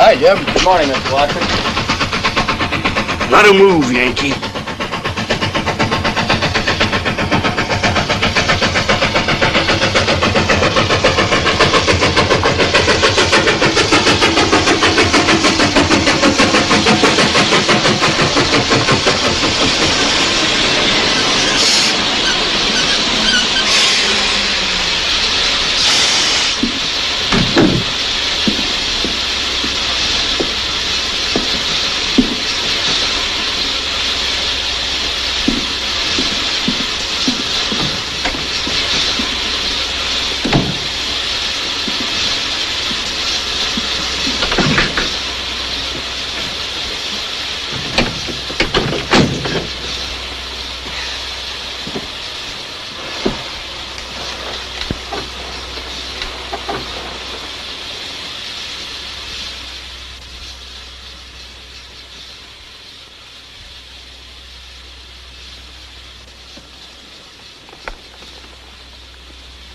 Hi, Jim. Good morning, Mr. Watson. Let him move, Yankee.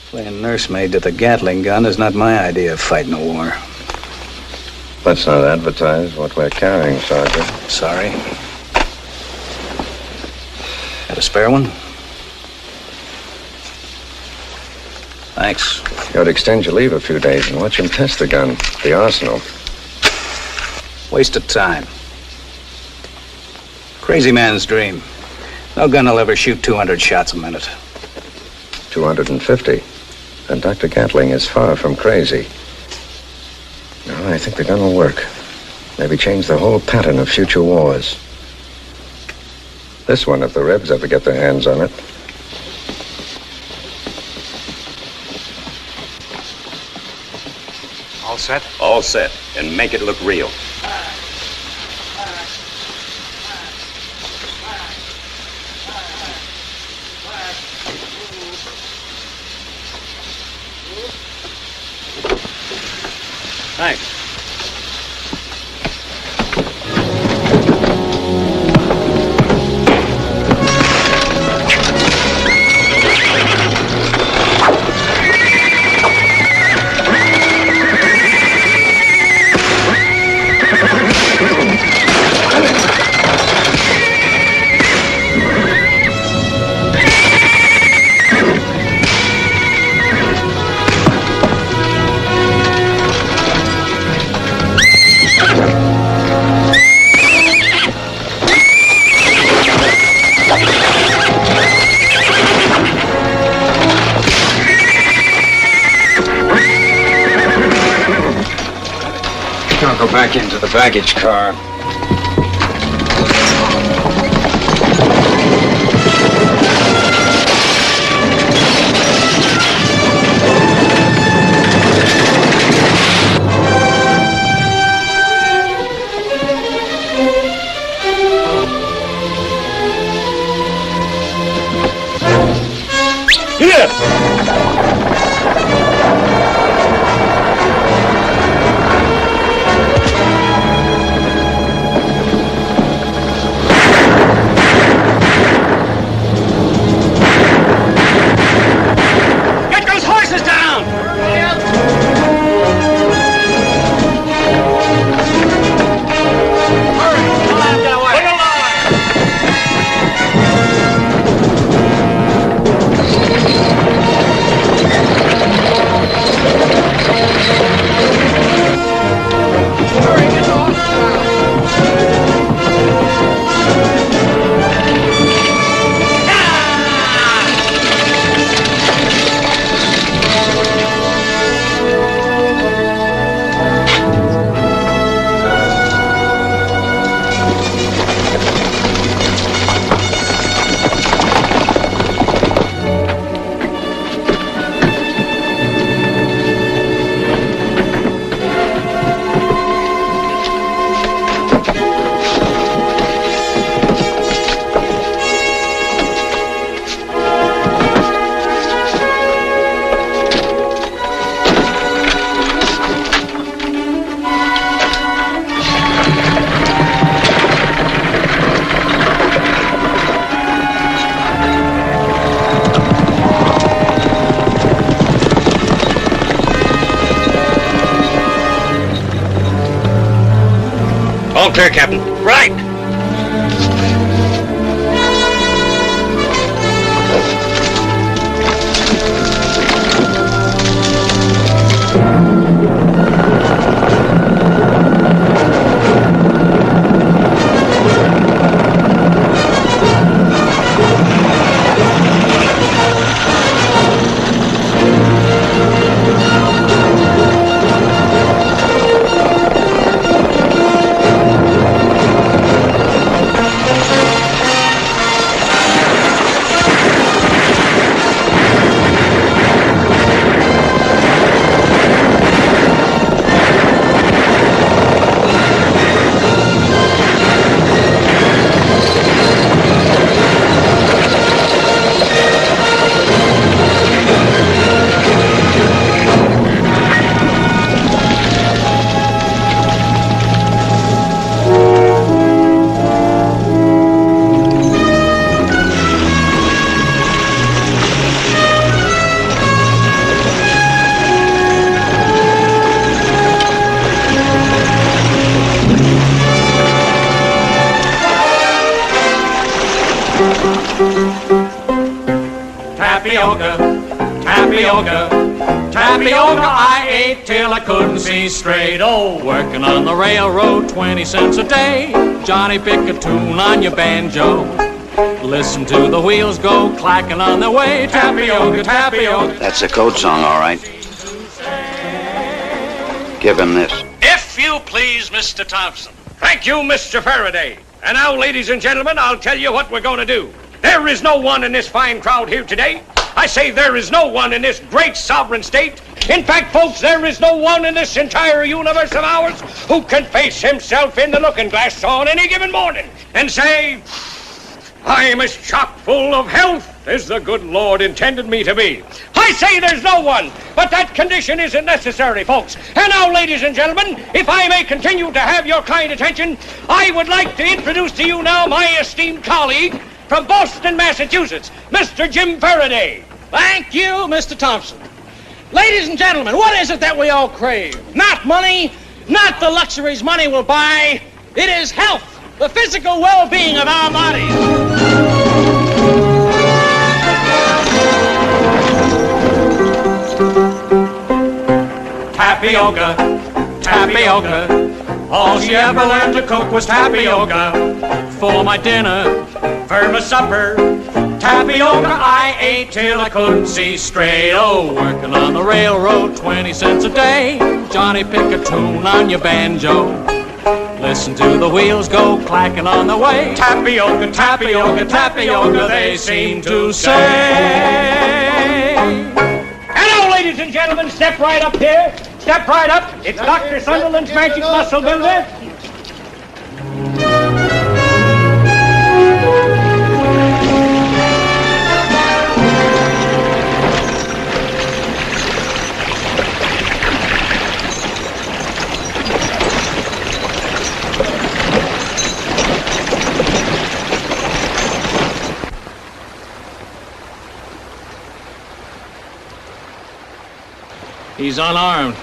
Playing nursemaid to the Gatling gun is not my idea of fighting a war. Let's not advertise what we're carrying, Sergeant. Sorry. Got a spare one? Thanks. You ought to extend your leave a few days and watch him test the gun, the arsenal. Waste of time. Crazy man's dream. No gun will ever shoot 200 shots a minute. 250. And Dr. Gatling is far from crazy. No, I think the gun will work. Maybe change the whole pattern of future wars. This one, if the Rebs ever get their hands on it. All set? All set. And make it look real. Thanks. I'll go back into the baggage car. clear, Captain. Right. Tapioca, tapioca, tapioca I ate till I couldn't see straight. Oh, working on the railroad, 20 cents a day. Johnny, pick a tune on your banjo. Listen to the wheels go clacking on their way. Tapioca, tapioca. That's a code song, all right. Give him this. If you please, Mr. Thompson. Thank you, Mr. Faraday. And now, ladies and gentlemen, I'll tell you what we're going to do. There is no one in this fine crowd here today. I say there is no one in this great sovereign state. In fact, folks, there is no one in this entire universe of ours who can face himself in the looking glass on any given morning and say, I'm as chock full of health as the good Lord intended me to be. I say there's no one, but that condition isn't necessary, folks. And now, ladies and gentlemen, if I may continue to have your kind attention, I would like to introduce to you now my esteemed colleague from Boston, Massachusetts, Mr. Jim Faraday. Thank you, Mr. Thompson. Ladies and gentlemen, what is it that we all crave? Not money, not the luxuries money will buy. It is health, the physical well-being of our bodies. Tapioca, tapioca. All she ever learned to cook was tapioca. For my dinner, for my supper, tapioca I ate till I couldn't see straight. Oh, working on the railroad, 20 cents a day. Johnny, pick a tune on your banjo. Listen to the wheels go clacking on the way. Tapioca, tapioca, tapioca, they seem to say. Hello, ladies and gentlemen, step right up here. Step right up. It's Dr. Sunderland's Magic Muscle Builder. He's unarmed.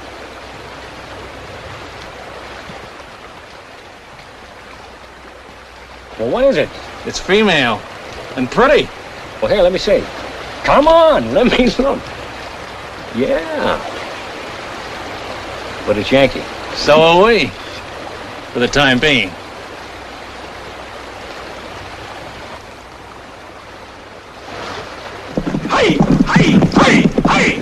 Well, what is it? It's female. And pretty. Well, here, let me see. Come on, let me look. Yeah. But it's Yankee. So are we. For the time being. Hey! Hey! Hey! Hey!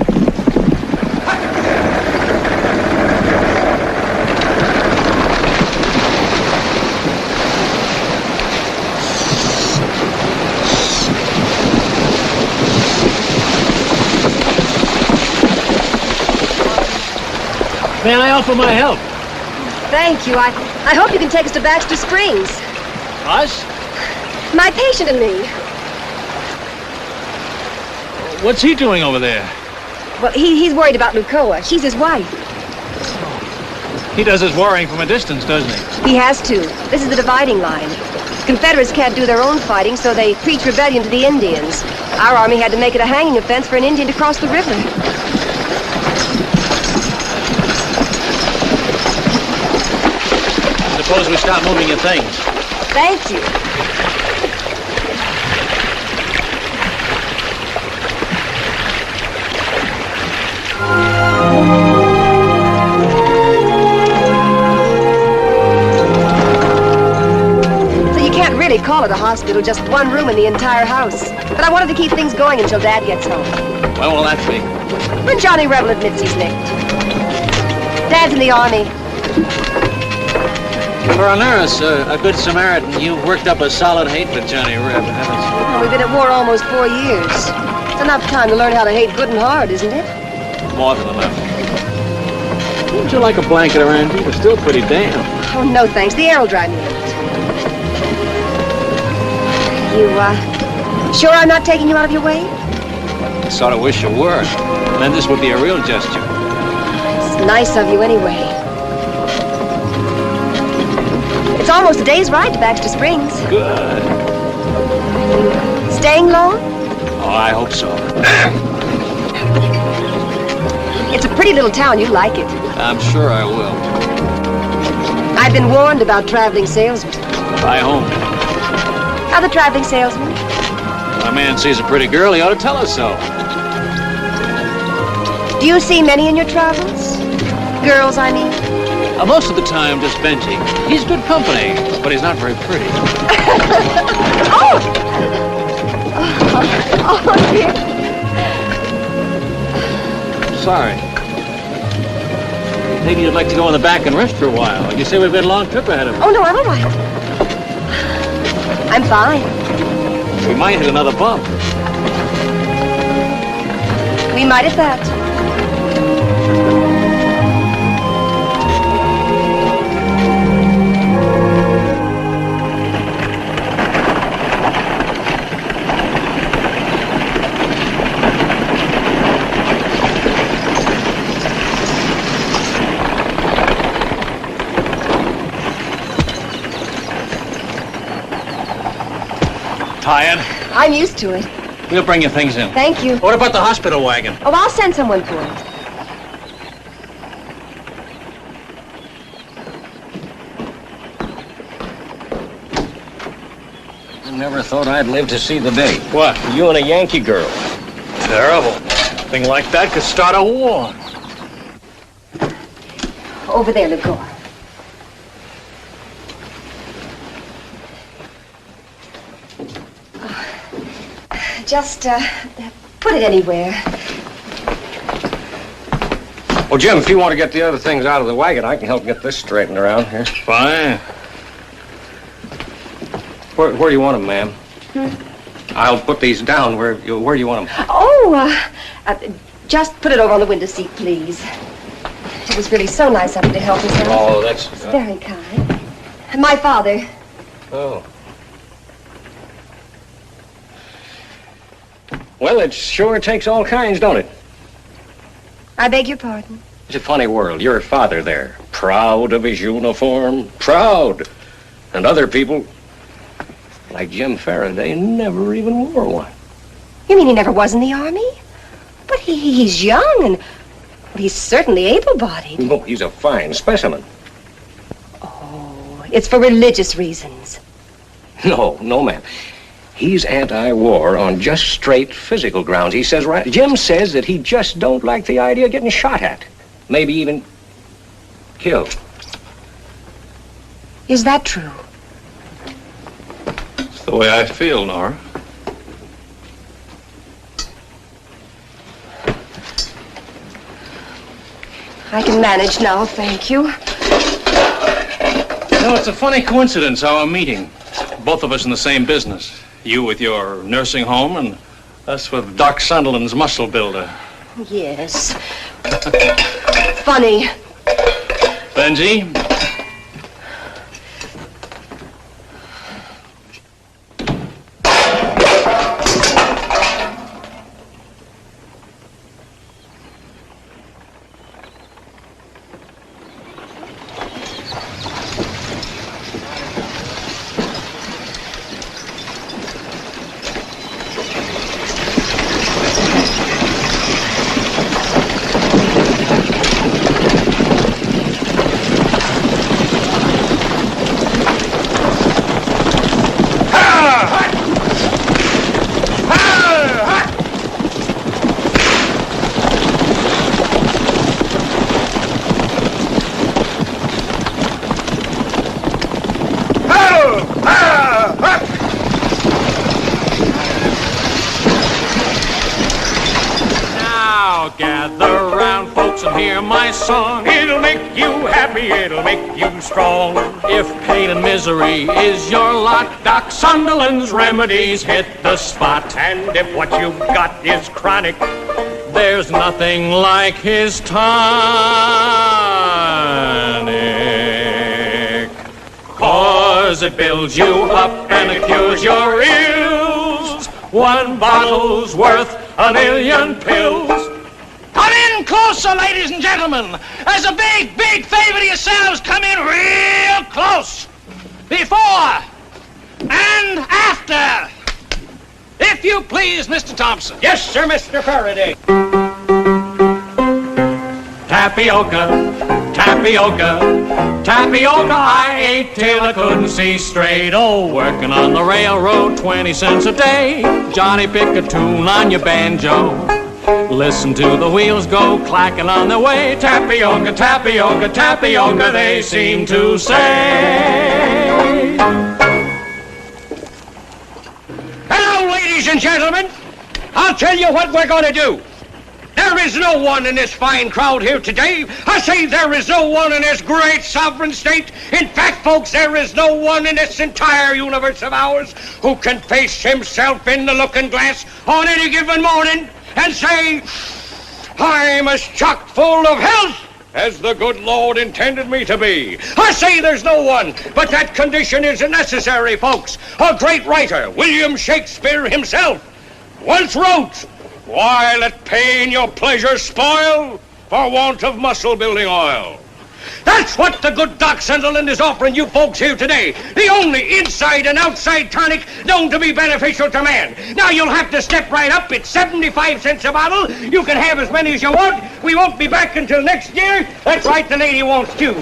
May I offer my help? Thank you. I hope you can take us to Baxter Springs. Us? My patient and me. What's he doing over there? Well, he's worried about Lucoa. She's his wife. He does his worrying from a distance, doesn't he? He has to. This is the dividing line. Confederates can't do their own fighting, so they preach rebellion to the Indians. Our army had to make it a hanging offense for an Indian to cross the river. suppose we start moving your things. Thank you. So you can't really call it a hospital, just one room in the entire house. But I wanted to keep things going until Dad gets home. When will that be? When Johnny Rebel admits he's licked. Dad's in the Army. For a nurse, a good Samaritan, you've worked up a solid hate for Johnny Reb, haven't you? Well, we've been at war almost 4 years. It's enough time to learn how to hate good and hard, isn't it? More than enough. Wouldn't you like a blanket around you? It's still pretty damp. Oh, no thanks. The air will dry me out. You, sure I'm not taking you out of your way? I sort of wish you were. Then this would be a real gesture. It's nice of you anyway. It's almost a day's ride to Baxter Springs. Good. Staying long? Oh, I hope so. It's a pretty little town. You'd like it. I'm sure I will. I've been warned about traveling salesmen. Bye home. How the traveling salesman? When a man sees a pretty girl, he ought to tell us so. Do you see many in your travels? Girls, I mean. Most of the time, just Benji. He's good company, but he's not very pretty. Oh! Oh, dear. Sorry. Maybe you'd like to go in the back and rest for a while. You say we've got a long trip ahead of us. Oh, no, I'm all right. I'm fine. We might hit another bump. We might at that. Tired? I'm used to it. We'll bring your things in. Thank you. What about the hospital wagon? Oh, I'll send someone for it. I never thought I'd live to see the day. What? You and a Yankee girl. Terrible. A thing like that could start a war. Over there, Ligor. Just, put it anywhere. Well, Jim, if you want to get the other things out of the wagon, I can help get this straightened around here. Fine. Where do you want them, ma'am? I'll put these down. Where do you want them? Oh, just put it over on the window seat, please. It was really so nice of you to help us out. Oh, that's... It's very kind. My father. Oh. Well, it sure takes all kinds, don't it? I beg your pardon. It's a funny world. Your father there, proud of his uniform, proud. And other people, like Jim Faraday, never even wore one. You mean he never was in the Army? But he's young and he's certainly able-bodied. No, he's a fine specimen. Oh, it's for religious reasons. No, ma'am. He's anti-war on just straight physical grounds. He says, right, Jim says that he just don't like the idea of getting shot at. Maybe even killed. Is that true? It's the way I feel, Nora. I can manage now, thank you. You know, it's a funny coincidence, our meeting. Both of us in the same business. You with your nursing home and us with Doc Sunderland's muscle builder. Yes. Funny. Benji? Gather round, folks, and hear my song. It'll make you happy, it'll make you strong. If pain and misery is your lot, Doc Sunderland's remedies hit the spot. And if what you've got is chronic, There's nothing like his tonic. 'Cause it builds you up and it cures your ills. One bottle's worth a million pills. Come in closer, ladies and gentlemen. As a big, big favor to yourselves, come in real close. Before and after. If you please, Mr. Thompson. yes, sir, Mr. Faraday. Tapioca, tapioca, tapioca I ate till I couldn't see straight. Oh, working on the railroad, 20 cents a day. Johnny, pick a tune on your banjo. Listen to the wheels go clacking on their way. Tapioca, tapioca, tapioca, they seem to say. Hello, ladies and gentlemen. I'll tell you what we're going to do. There is no one in this fine crowd here today. I say there is no one in this great sovereign state. In fact, folks, there is no one in this entire universe of ours who can face himself in the looking glass on any given morning and say, I'm as chock full of health as the good Lord intended me to be. I say there's no one, but that condition isn't necessary, folks. A great writer, William Shakespeare himself, once wrote, why let pain your pleasure spoil for want of muscle-building oil? That's what the good Doc Sunderland is offering you folks here today. The only inside and outside tonic known to be beneficial to man. Now you'll have to step right up. It's 75 cents a bottle. You can have as many as you want. We won't be back until next year. That's right, the lady wants two.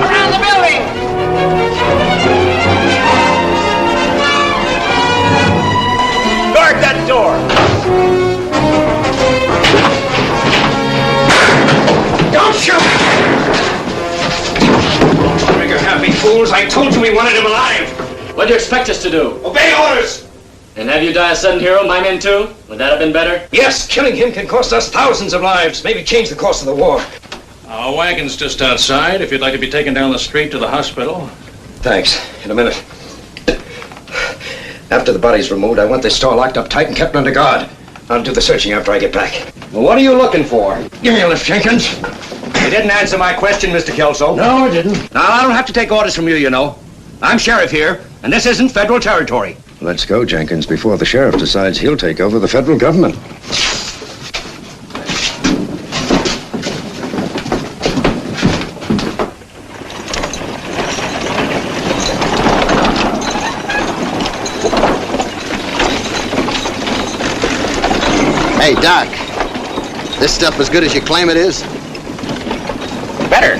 Around the building. Guard that door. Don't shoot! Trigger happy fools. I told you we wanted him alive. What do you expect us to do? Obey orders. And have you die a sudden hero, my men too? Would that have been better? Yes, killing him can cost us thousands of lives. Maybe change the course of the war. Our wagon's just outside. If you'd like to be taken down the street to the hospital. Thanks. In a minute. After the body's removed, I want this store locked up tight and kept under guard. I'll do the searching after I get back. Well, what are you looking for? Give me a lift, Jenkins. You didn't answer my question, Mr. Kelso. No, I didn't. Now, I don't have to take orders from you, you know. I'm sheriff here, and this isn't federal territory. Let's go, Jenkins, before the sheriff decides he'll take over the federal government. Hey, Doc. This stuff as good as you claim it is? Better.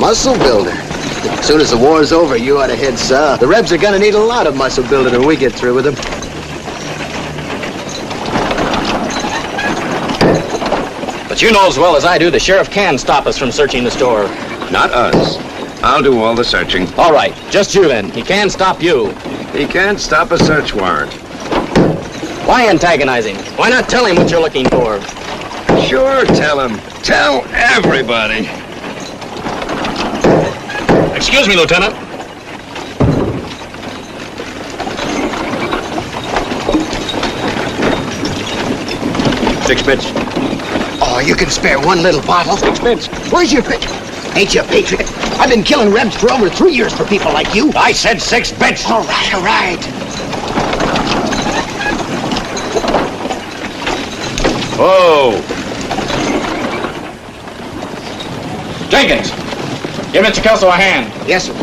Muscle builder. As soon as the war's over, you ought to head south. The Rebs are gonna need a lot of muscle building when we get through with them. But you know as well as I do, the sheriff can stop us from searching the store. Not us. I'll do all the searching. All right, just you then. He can stop you. He can't stop a search warrant. Why antagonize him? Why not tell him what you're looking for? Sure, tell him. Tell everybody. Excuse me, Lieutenant. Six bits. Oh, you can spare one little bottle? 6 bits. Where's your picture? Ain't you a patriot? I've been killing Rebs for over 3 years for people like you. I said 6 bits. All right, all right. Whoa. Jenkins, give Mr. Kelso a hand. Yes, sir.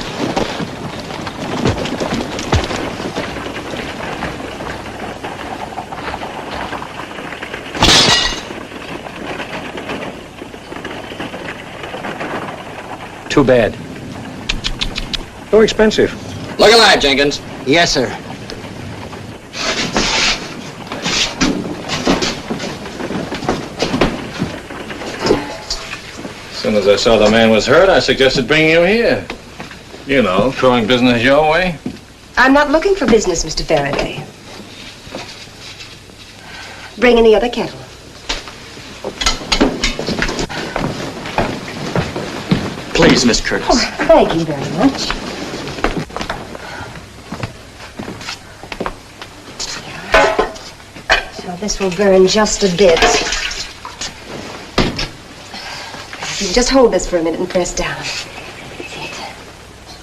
Too bad. So expensive. Look alive, Jenkins. Yes, sir. soon as I saw the man was hurt, I suggested bringing him here. You know, throwing business your way. I'm not looking for business, Mr. Faraday. Bring in the other kettle. Please, Miss Curtis. Oh, thank you very much. So this will burn just a bit. You can just hold this for a minute and press down.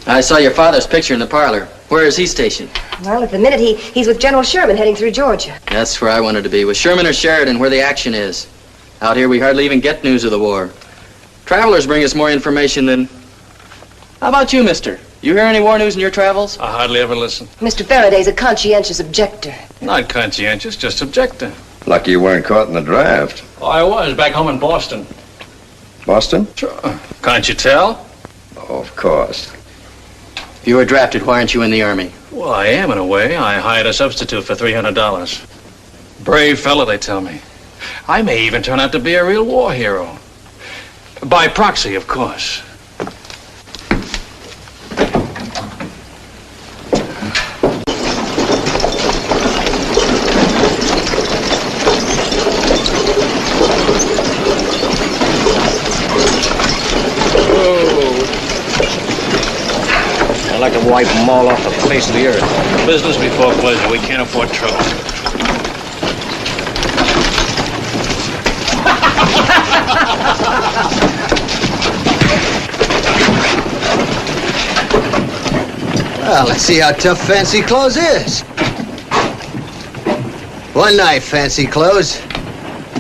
I saw your father's picture in the parlor. Where is he stationed? Well, at the minute, he's with General Sherman heading through Georgia. That's where I wanted to be, with Sherman or Sheridan, where the action is. Out here, we hardly even get news of the war. Travelers bring us more information than... How about you, mister? You hear any war news in your travels? I hardly ever listen. Mr. Faraday's a conscientious objector. Not conscientious, just objective. Lucky you weren't caught in the draft. Oh, I was, back home in Boston. Boston? Sure. Can't you tell? Oh, of course. If you were drafted, why aren't you in the Army? Well, I am, in a way. I hired a substitute for $300. Brave fella, they tell me. I may even turn out to be a real war hero. By proxy, of course. I'd like to wipe them all off the face of the earth. Business before pleasure. We can't afford trouble. Well, let's see how tough Fancy Clothes is. One night, Fancy Clothes.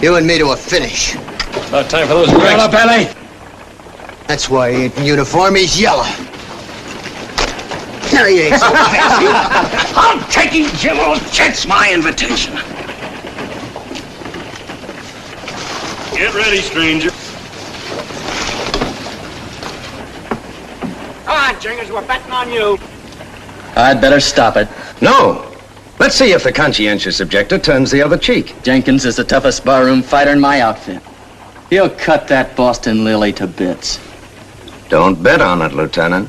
You and me to a finish. About time for those drinks. belly! That's why he ain't in uniform, he's yellow. No, he ain't so fancy. I'm taking General Chet's my invitation. Get ready, stranger. Come on, Jingers, we're betting on you. I'd better stop it. No. Let's see if the conscientious objector turns the other cheek. Jenkins is the toughest barroom fighter in my outfit. He'll cut that Boston Lily to bits. Don't bet on it, Lieutenant.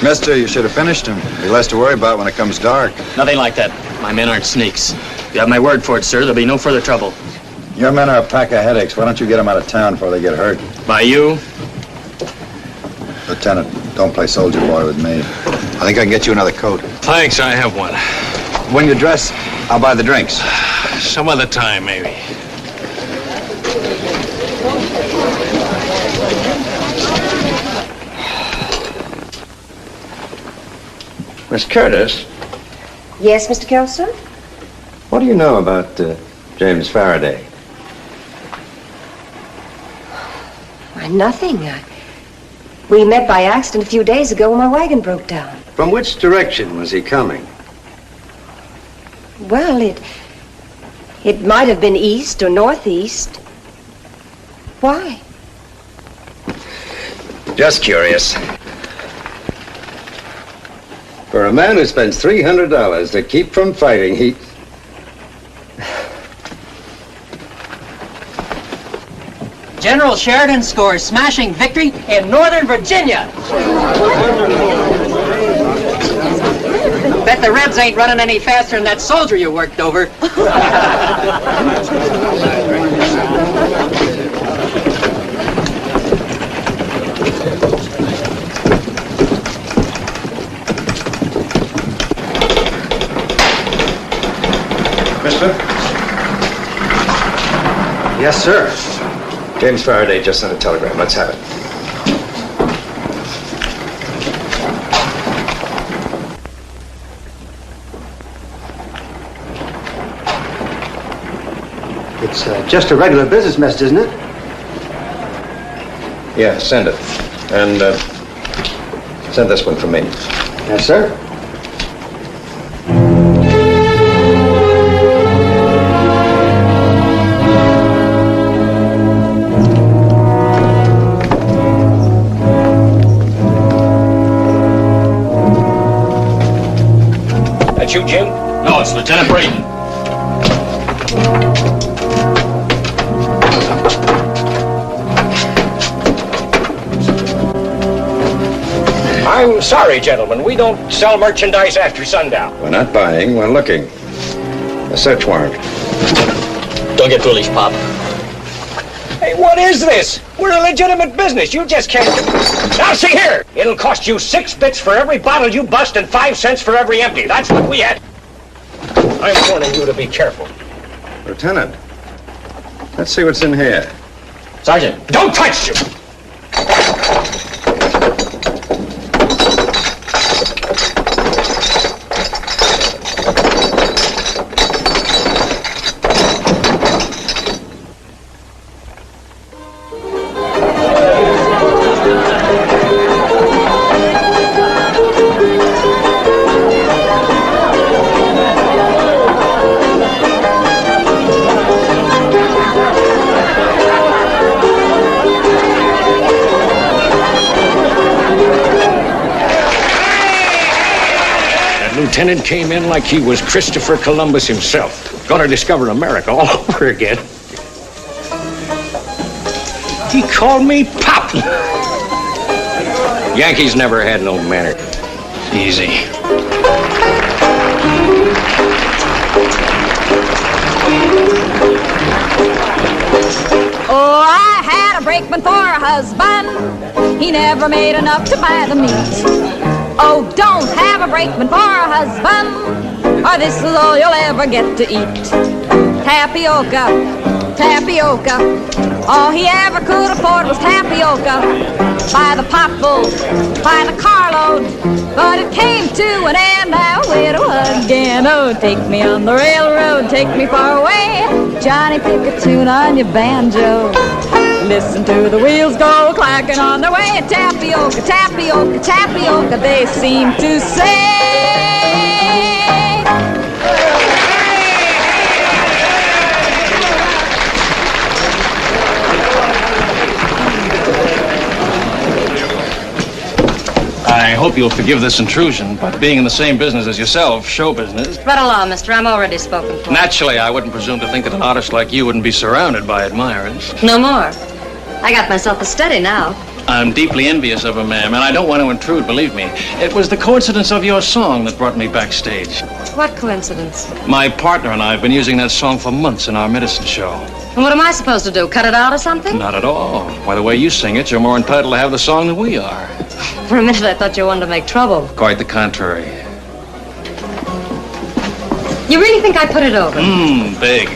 Mister, you should have finished him. Be less to worry about when it comes dark. Nothing like that. My men aren't sneaks. You have my word for it, sir. There'll be no further trouble. Your men are a pack of headaches. Why don't you get them out of town before they get hurt? By you? Lieutenant, don't play soldier boy with me. I think I can get you another coat. Thanks, I have one. When you dress, I'll buy the drinks. Some other time, maybe. Miss Curtis, Yes, Mr. Kelso? what do you know about James Faraday? Why, nothing. We met by accident a few days ago when my wagon broke down. From which direction was he coming? Well, it might have been east or northeast. Why? Just curious. For a man who spends $300 to keep from fighting, he... General Sheridan scores smashing victory in Northern Virginia. Bet the Rebs ain't running any faster than that soldier you worked over. Mister? Yes, sir. James Faraday just sent a telegram. Let's have it. It's just a regular business message, isn't it? Yeah, send it. And send this one from me. Yes, sir. That you, Jim? No, it's Lieutenant Braden. I'm sorry, gentlemen. We don't sell merchandise after sundown. We're not buying, we're looking. A search warrant. Don't get foolish, Pop. Hey, what is this? We're a legitimate business. You just can't do... Now, see here. It'll cost you 6 bits for every bottle you bust and 5 cents for every empty. That's what we had. I'm warning you to be careful. Lieutenant, let's see what's in here. Sergeant. Don't touch you! Lieutenant came in like he was Christopher Columbus himself. Gonna discover America all over again. He called me Pop. Yankees never had no manner. Easy. Oh, I had a brakeman for a husband. He never made enough to buy the meat. Oh, don't have a brakeman for a husband, or this is all you'll ever get to eat. Tapioca, tapioca, all he ever could afford was tapioca. By the potful, by the carload, but it came to an end now widow again. Oh, take me on the railroad, take me far away. Johnny, pick a tune on your banjo. Listen to the wheels go clacking on their way. Tapioca, tapioca, tapioca, they seem to say. I hope you'll forgive this intrusion, but being in the same business as yourself, show business. Right along, mister. I'm already spoken for. Naturally, I wouldn't presume to think that an artist like you wouldn't be surrounded by admirers. No more. I got myself a study now. I'm deeply envious of her, ma'am, and I don't want to intrude, believe me. It was the coincidence of your song that brought me backstage. What coincidence? My partner and I have been using that song for months in our medicine show. And what am I supposed to do, cut it out or something? Not at all. By the way you sing it, you're more entitled to have the song than we are. For a minute, I thought you wanted to make trouble. Quite the contrary. You really think I put it over? Big.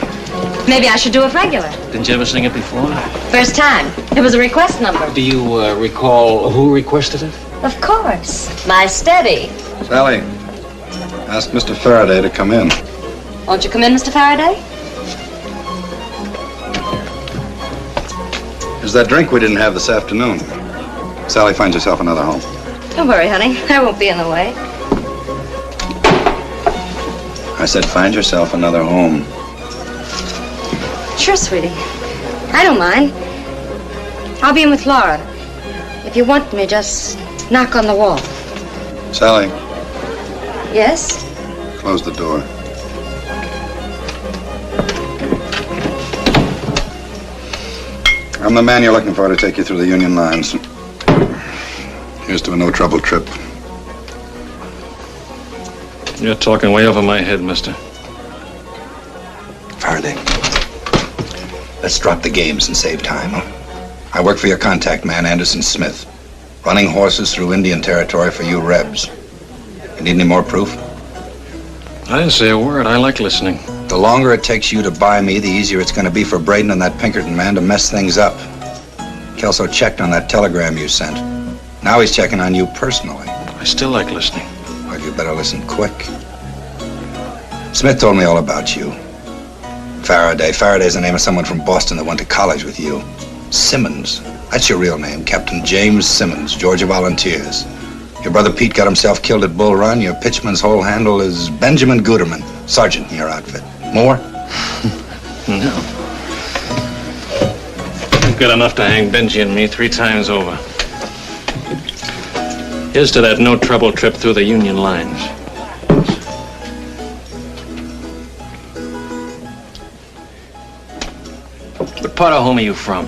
Maybe I should do it regular. Didn't you ever sing it before? First time. It was a request number. Do you recall who requested it? Of course. My steady. Sally, ask Mr. Faraday to come in. Won't you come in, Mr. Faraday? There's that drink we didn't have this afternoon. Sally, find yourself another home. Don't worry, honey. I won't be in the way. I said find yourself another home. Sure, sweetie. I don't mind. I'll be in with Laura. If you want me, just knock on the wall. Sally, Yes? close the door. I'm the man you're looking for to take you through the Union lines. Here's to a no-trouble trip. You're talking way over my head, mister. Faraday, let's drop the games and save time, huh? I work for your contact man, Anderson Smith. Running horses through Indian territory for you Rebs. You need any more proof? I didn't say a word. I like listening. The longer it takes you to buy me, the easier it's going to be for Braden and that Pinkerton man to mess things up. Kelso checked on that telegram you sent. Now he's checking on you personally. I still like listening. Well, you better listen quick. Smith told me all about you. Faraday. Faraday's the name of someone from Boston that went to college with you. Simmons. That's your real name, Captain James Simmons, Georgia Volunteers. Your brother Pete got himself killed at Bull Run. Your pitchman's whole handle is Benjamin Guterman, sergeant in your outfit. More? No. You've got enough to hang Benji and me 3 times over. Here's to that no-trouble trip through the Union lines. What part of home are you from?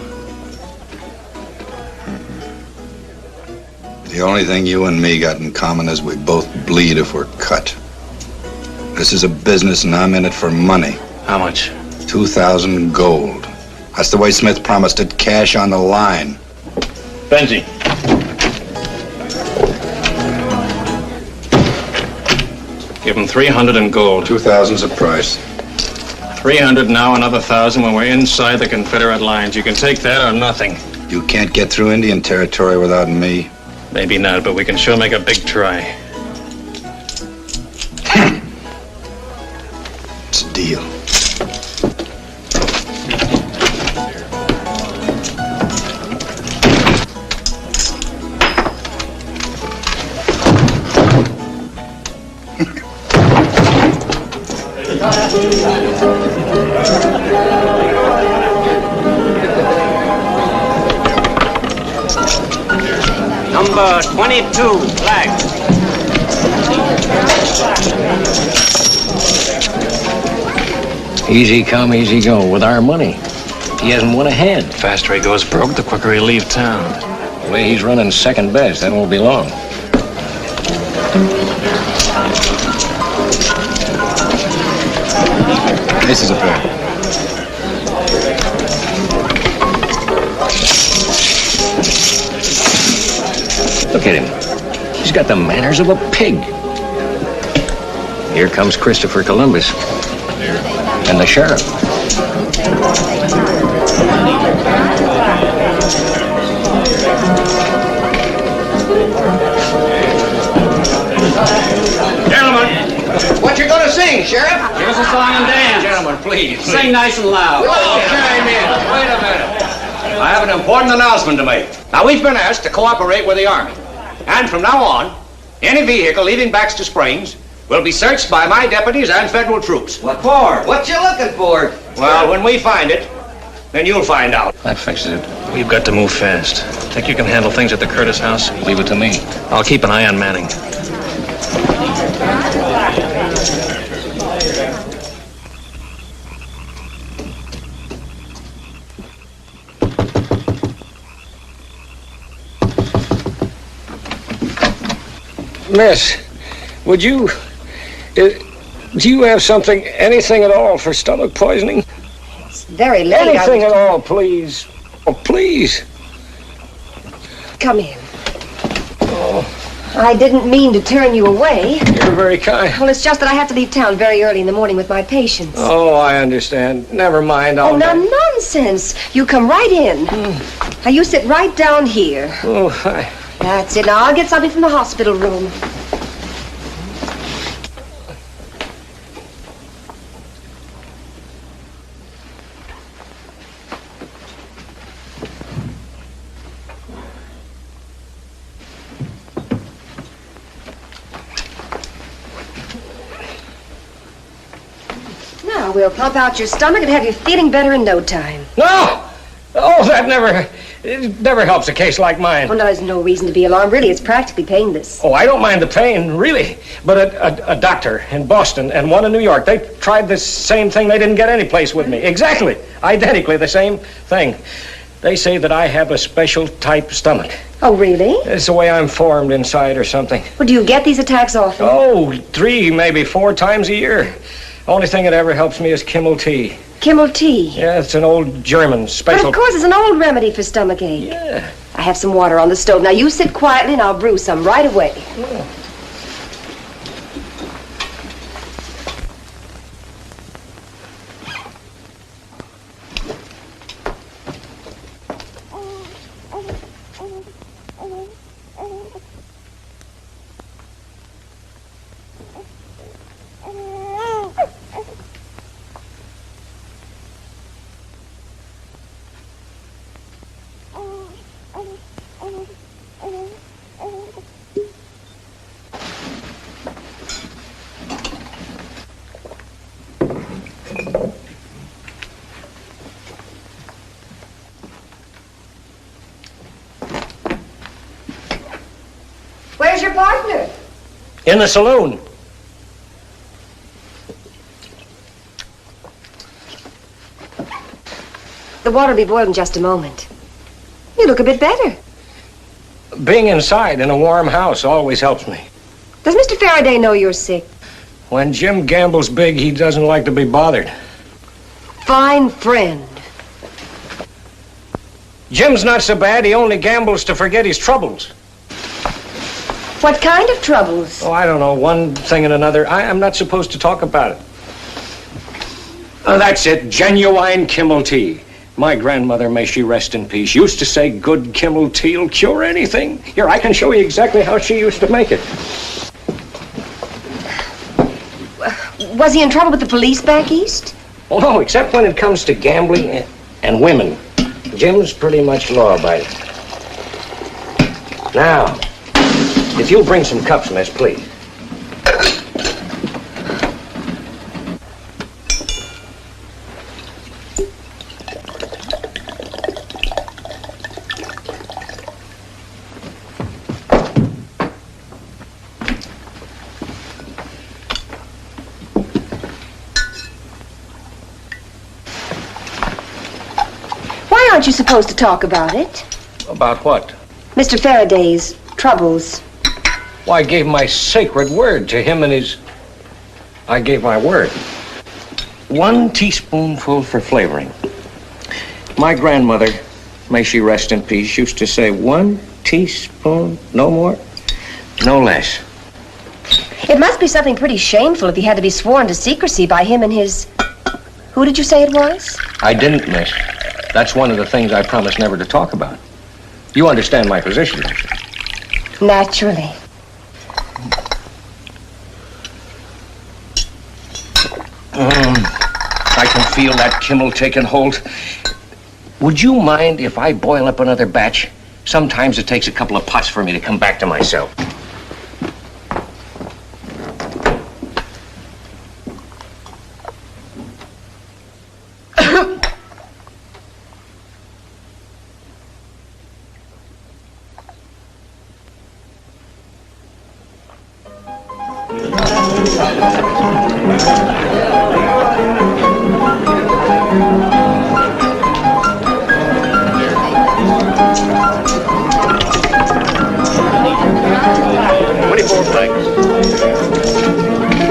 The only thing you and me got in common is we both bleed if we're cut. This is a business and I'm in it for money. How much? 2,000 gold. That's the way Smith promised it, cash on the line. Benji. Give him 300 in gold. 2,000's a price. 300 now, another 1,000 when we're inside the Confederate lines. You can take that or nothing. You can't get through Indian territory without me. Maybe not, but we can sure make a big try. It's a deal. Number 22, flag. Easy come, easy go. With our money, he hasn't won a hand. The faster he goes broke, the quicker he'll leave town. The way he's running second best, that won't be long. This is a pair. Look at him. He's got the manners of a pig. Here comes Christopher Columbus. And the sheriff. Gentlemen, what you gonna sing, Sheriff? Here's a song and dance. Gentlemen, please. Sing nice and loud. Oh, chime in. Wait a minute. I have an important announcement to make. Now, we've been asked to cooperate with the Army. And from now on, any vehicle leaving Baxter Springs will be searched by my deputies and federal troops. What for? What you looking for? Well, when we find it, then you'll find out. That fixes it. We've got to move fast. Think you can handle things at the Curtis house? Leave it to me. I'll keep an eye on Manning. Miss, would you... do you have something, anything at all for stomach poisoning? It's very late. Anything at all, please. Oh, please. Come in. Oh, I didn't mean to turn you away. you're very kind. Well, it's just that I have to leave town very early in the morning with my patients. Oh, I understand. Never mind. Oh, now, nonsense. You come right in. Now, you sit right down here. Oh, That's it. Now, I'll get something from the hospital room. Now, we'll pump out your stomach and have you feeling better in no time. No! Oh, that never helps a case like mine. Oh, no, there's no reason to be alarmed. Really, it's practically painless. Oh, I don't mind the pain, really. But a doctor in Boston and one in New York, they tried the same thing. They didn't get any place with me. Exactly. Identically the same thing. They say that I have a special type stomach. Oh, really? It's the way I'm formed inside or something. Well, do you get these attacks often? Oh, 3, maybe 4 times a year. Only thing that ever helps me is Kimmel tea. Kimmel tea? Yeah, it's an old German special. But of course, it's an old remedy for stomach ache. Yeah. I have some water on the stove. Now, you sit quietly and I'll brew some right away. Yeah. Where's your partner? In the saloon. The water will be boiled in just a moment. You look a bit better. Being inside in a warm house always helps me. Does Mr. Faraday know you're sick? When Jim gambles big, he doesn't like to be bothered. Fine friend. Jim's not so bad. He only gambles to forget his troubles. What kind of troubles? Oh, I don't know. One thing and another. I'm not supposed to talk about it. Oh, that's it. Genuine Kimmel tea. My grandmother, may she rest in peace, used to say good Kimmel tea will cure anything. Here, I can show you exactly how she used to make it. Was he in trouble with the police back east? Oh, no, except when it comes to gambling and women. Jim's pretty much law-abiding. Now, if you'll bring some cups, miss, please. Why aren't you supposed to talk about it? About what? Mr. Faraday's troubles. Well, I gave my sacred word to him and his... I gave my word. 1 teaspoonful for flavoring. My grandmother, may she rest in peace, used to say 1 teaspoon, no more, no less. It must be something pretty shameful if he had to be sworn to secrecy by him and his... Who did you say it was? I didn't, miss. That's one of the things I promised never to talk about. You understand my position, don't you? Naturally. I can feel that Kimmel taking hold. Would you mind if I boil up another batch? Sometimes it takes a couple of pots for me to come back to myself.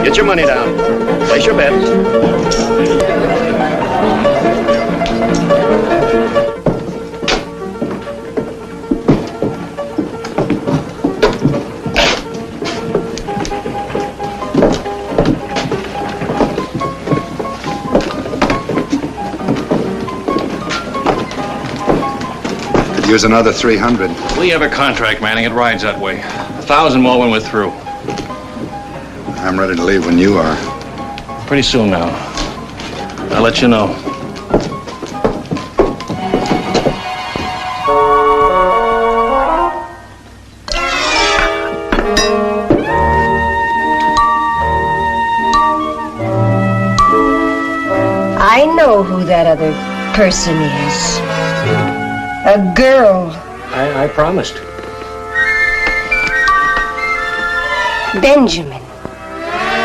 Get your money down. Place your bets. Could use another 300. We have a contract, Manning. It rides that way. 1,000 more when we're through. I'm ready to leave when you are. Pretty soon now. I'll let you know. I know who that other person is. A girl. I promised. Benjamin.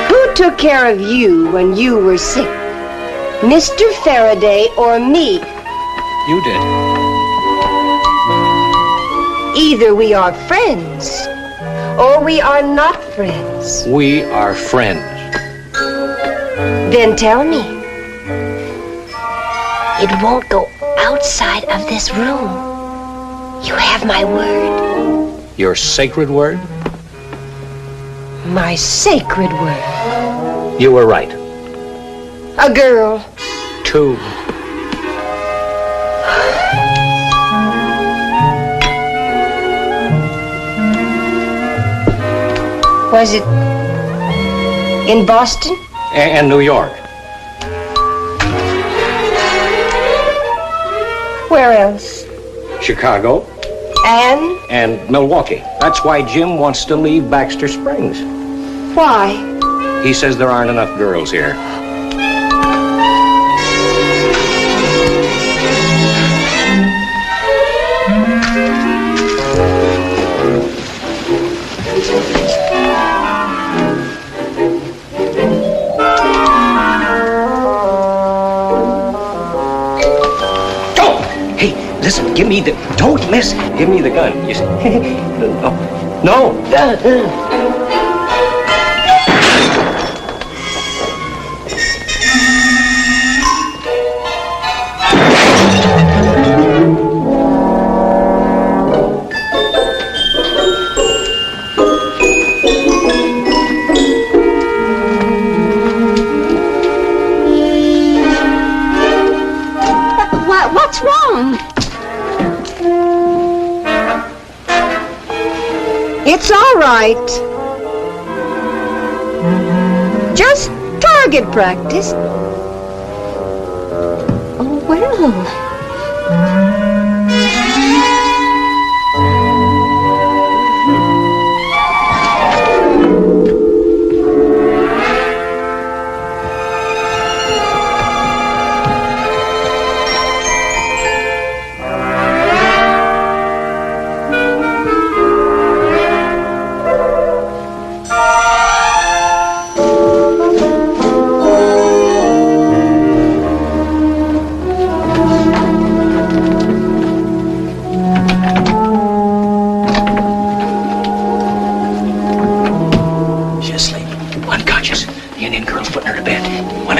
Who took care of you when you were sick? Mr. Faraday or me? You did. Either we are friends, or we are not friends. We are friends. Then tell me. It won't go outside of this room. You have my word. Your sacred word? My sacred word. You were right. A girl. 2. Was it in Boston? And New York. Where else? Chicago. And Milwaukee. That's why Jim wants to leave Baxter Springs. Why? He says there aren't enough girls here. Listen, give me the... Don't miss. Give me the gun. You see? No. What's wrong? It's all right. Just target practice. Oh, well.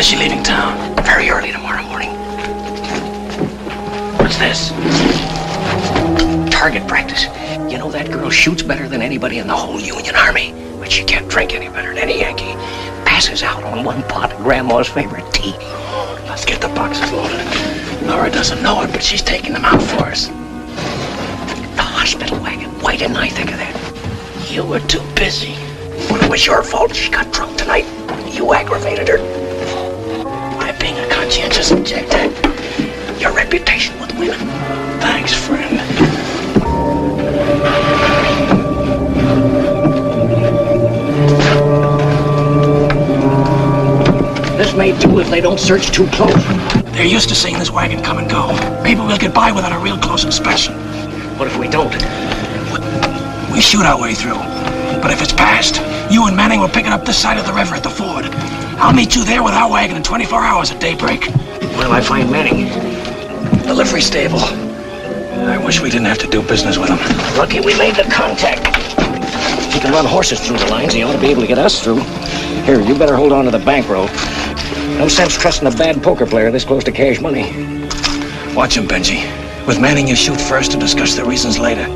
is she leaving town? Very early tomorrow morning. What's this? Target practice. You know, that girl shoots better than anybody in the whole Union Army, but she can't drink any better than any Yankee. Passes out on one pot of Grandma's favorite tea. Let's get the boxes loaded. Laura doesn't know it, but she's taking them out for us. The hospital wagon. Why didn't I think of that? You were too busy. Well, it was your fault she got drunk tonight. You aggravated her. By being a conscientious objector. Your reputation with women. Thanks, friend. This may do if they don't search too close. They're used to seeing this wagon come and go. Maybe we'll get by without a real close inspection. What if we don't? We shoot our way through. But if it's past, you and Manning will pick it up this side of the river at the ford. I'll meet you there with our wagon in 24 hours at daybreak. Where'll I find Manning? The livery stable. I wish we didn't have to do business with him. Lucky we made the contact. He can run horses through the lines. He ought to be able to get us through. Here, you better hold on to the bankroll. No sense trusting a bad poker player this close to cash money. Watch him, Benji. With Manning, you shoot first and discuss the reasons later.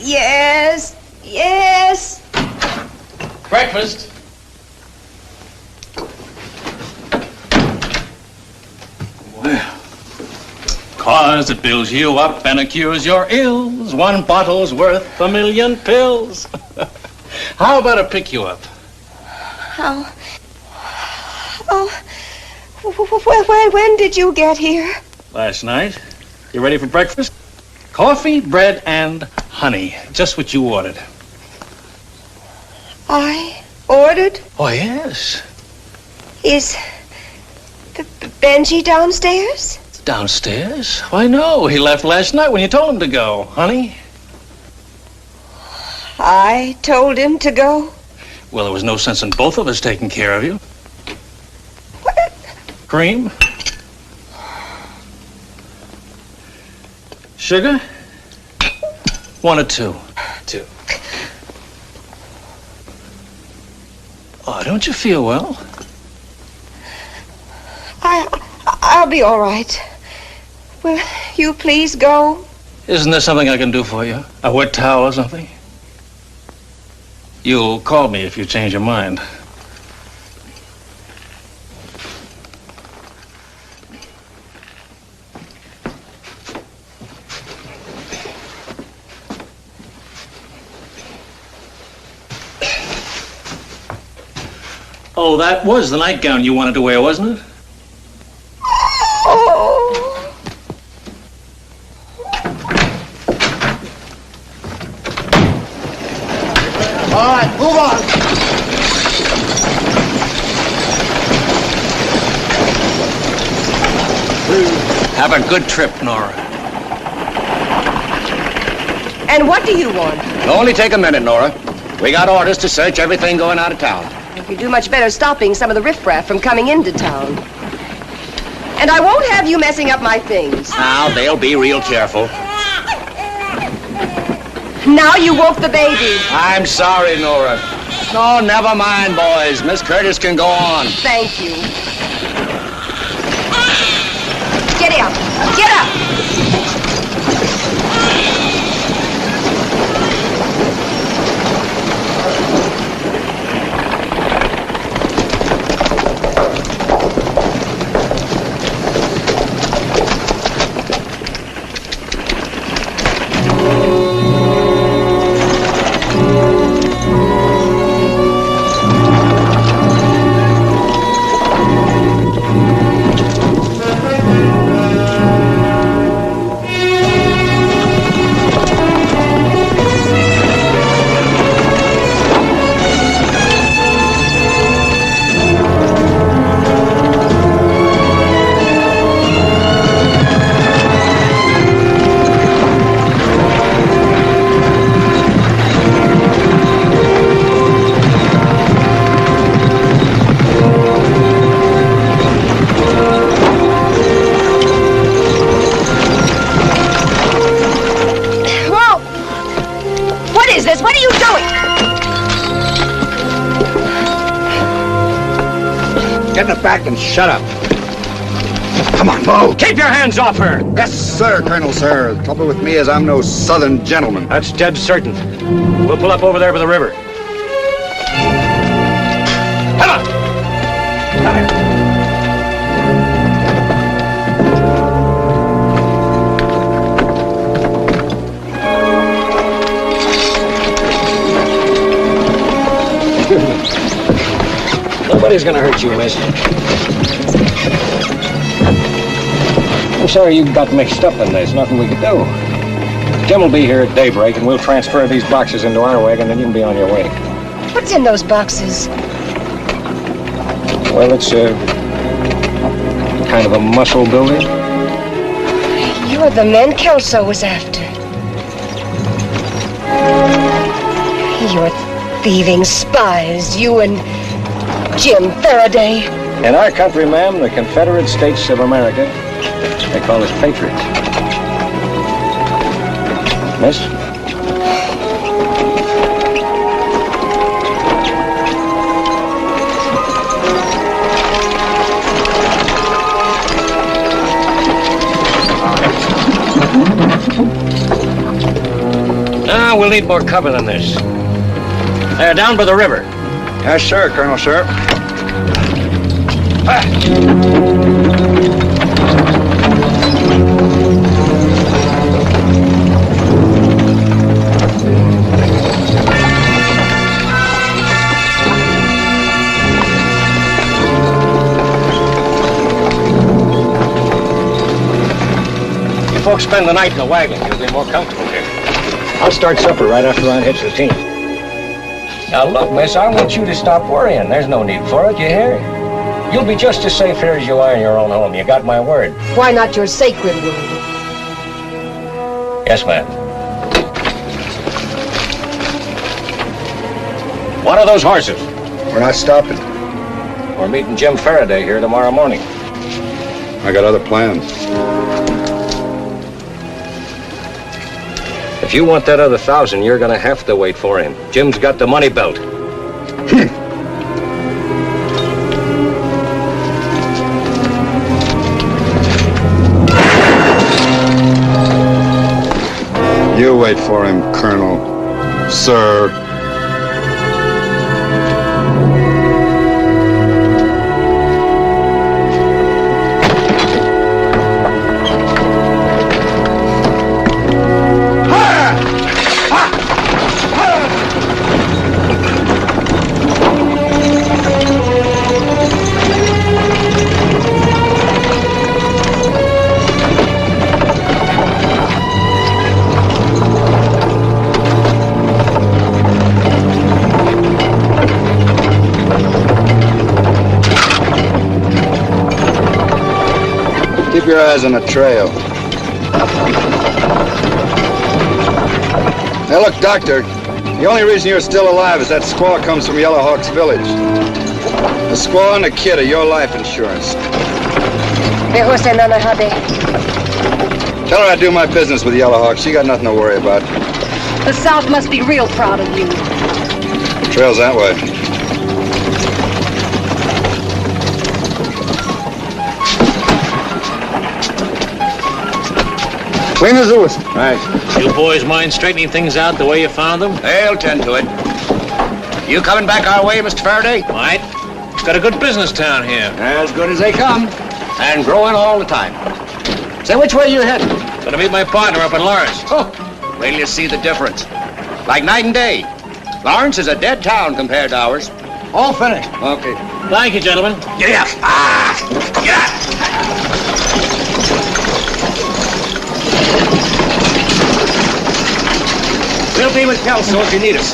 Yes, yes. Breakfast. Well, 'cause it builds you up and it cures your ills. One bottle's worth a million pills. How about a pick you up? How? Oh, when did you get here? Last night. You ready for breakfast? Coffee, bread, and honey. Just what you ordered. I ordered? Oh, yes. Is Benji downstairs? Downstairs? Why, no. He left last night when you told him to go, honey. I told him to go? Well, there was no sense in both of us taking care of you. What? Cream? Sugar? 1 or 2? 2. Oh, don't you feel well? I'll be all right. Will you please go? Isn't there something I can do for you? A wet towel or something? You'll call me if you change your mind. Oh, that was the nightgown you wanted to wear, wasn't it? Oh. All right, move on. Have a good trip, Nora. And what do you want? It'll only take a minute, Nora. We got orders to search everything going out of town. You do much better stopping some of the riffraff from coming into town. And I won't have you messing up my things. Now, they'll be real careful. Now you woke the baby. I'm sorry, Nora. No, never mind, boys. Miss Curtis can go on. Thank you. Get up. Get up. Get in the back and shut up. Come on, move. Keep your hands off her. Yes, sir, Colonel, sir. The trouble with me is I'm no southern gentleman. That's dead certain. We'll pull up over there by the river. Come on. Come here. Nobody's gonna hurt you, miss. I'm sorry you got mixed up in this. Nothing we could do. Jim will be here at daybreak, and we'll transfer these boxes into our wagon, and you can be on your way. What's in those boxes? Well, it's kind of a muscle builder. You're the men Kelso was after. You're thieving spies, you and Jim Faraday. In our country, ma'am, the Confederate States of America, they call us patriots. Miss? We'll need more cover than this. They're down by the river. Yes, sir, Colonel, sir. You folks spend the night in the wagon. You'll be more comfortable here. I'll start supper right after I hitch the team. Now, look, miss, I want you to stop worrying. There's no need for it, you hear? You'll be just as safe here as you are in your own home. You got my word. Why not your sacred word? Yes, ma'am. What are those horses? We're not stopping. We're meeting Jim Faraday here tomorrow morning. I got other plans. If you want that other 1,000, you're gonna have to wait for him. Jim's got the money belt. You wait for him, Colonel. Sir. Keep your eyes on the trail. Now look, Doctor, the only reason you're still alive is that squaw comes from Yellow Hawk's village. The squaw and the kid are your life insurance. Tell her I do my business with Yellow Hawk. She got nothing to worry about. The South must be real proud of you. The trail's that way. Clean as a whistle. Right. You boys mind straightening things out the way you found them? They'll tend to it. You coming back our way, Mr. Faraday? Might. Got a good business town here. As good as they come. And growing all the time. Say, which way you heading? Gonna meet my partner up in Lawrence. Oh, wait till you see the difference. Like night and day. Lawrence is a dead town compared to ours. All finished. Okay. Thank you, gentlemen. Get up. Ah! Get up! We'll be with Kelso if you need us.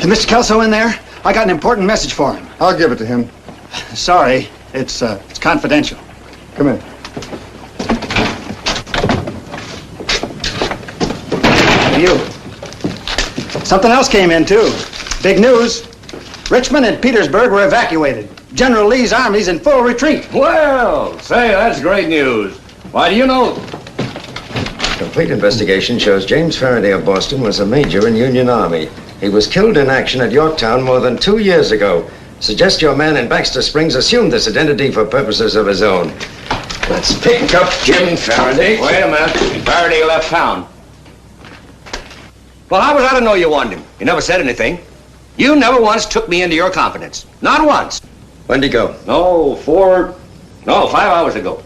Is Mr. Kelso in there? I got an important message for him. I'll give it to him. Sorry, it's confidential. Come in. You. Something else came in, too. Big news. Richmond and Petersburg were evacuated. General Lee's army's in full retreat. Well, say, that's great news. Why, do you know? Complete investigation shows James Faraday of Boston was a major in Union Army. He was killed in action at Yorktown more than 2 years ago. Suggest your man in Baxter Springs assumed this identity for purposes of his own. Let's pick up Jim Faraday. Wait a minute. Faraday left town. Well, how was I to know you wanted him? You never said anything. You never once took me into your confidence. Not once. When'd he go? No, 5 hours ago.